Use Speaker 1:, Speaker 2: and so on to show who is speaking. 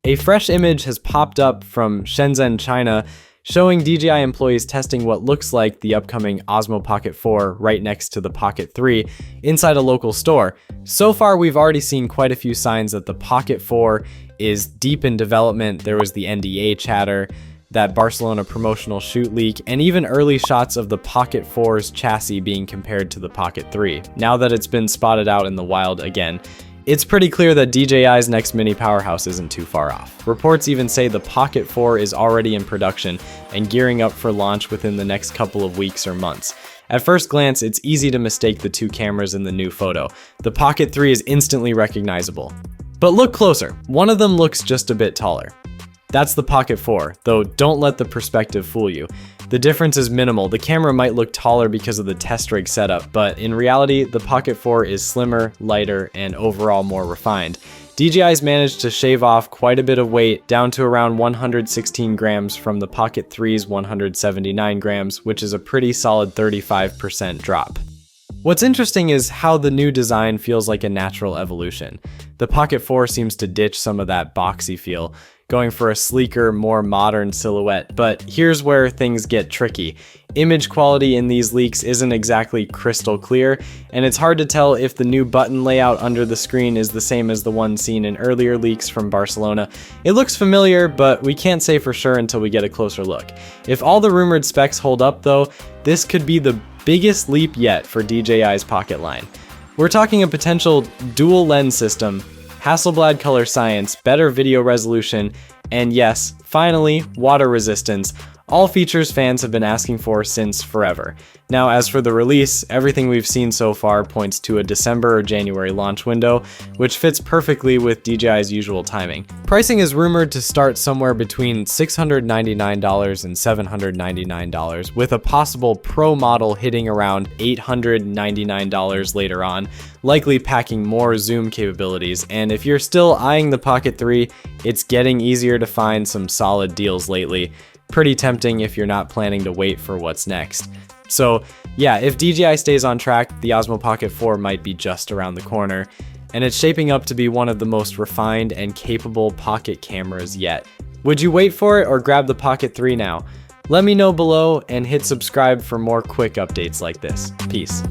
Speaker 1: A fresh image has popped up from Shenzhen, China, showing DJI employees testing what looks like the upcoming Osmo Pocket 4 right next to the Pocket 3 inside a local store. So far, we've already seen quite a few signs that the Pocket 4 is deep in development. There was the NDA chatter, that Barcelona promotional shoot leak, and even early shots of the Pocket 4's chassis being compared to the Pocket 3. Now that it's been spotted out in the wild again, it's pretty clear that DJI's next mini powerhouse isn't too far off. Reports even say the Pocket 4 is already in production and gearing up for launch within the next couple of weeks or months. At first glance, it's easy to mistake the two cameras in the new photo. The Pocket 3 is instantly recognizable. But look closer, one of them looks just a bit taller. That's the Pocket 4, though don't let the perspective fool you. The difference is minimal. The camera might look taller because of the test rig setup, but in reality, the Pocket 4 is slimmer, lighter, and overall more refined. DJI's managed to shave off quite a bit of weight, down to around 116 grams from the Pocket 3's 179 grams, which is a pretty solid 35% drop. What's interesting is how the new design feels like a natural evolution. The Pocket 4 seems to ditch some of that boxy feel, going for a sleeker, more modern silhouette. But here's where things get tricky. Image quality in these leaks isn't exactly crystal clear, and it's hard to tell if the new button layout under the screen is the same as the one seen in earlier leaks from Barcelona. It looks familiar, but we can't say for sure until we get a closer look. If all the rumored specs hold up though, this could be the biggest leap yet for DJI's Pocket line. We're talking a potential dual lens system, Hasselblad color science, better video resolution, and yes, finally, water resistance, all features fans have been asking for since forever. Now, as for the release, everything we've seen so far points to a December or January launch window, which fits perfectly with DJI's usual timing. Pricing is rumored to start somewhere between $699 and $799, with a possible Pro model hitting around $899 later on, likely packing more zoom capabilities. And if you're still eyeing the Pocket 3, it's getting easier to find some solid deals lately. Pretty tempting if you're not planning to wait for what's next. So yeah, if DJI stays on track, the Osmo Pocket 4 might be just around the corner, and it's shaping up to be one of the most refined and capable pocket cameras yet. Would you wait for it or grab the Pocket 3 now? Let me know below and hit subscribe for more quick updates like this. Peace.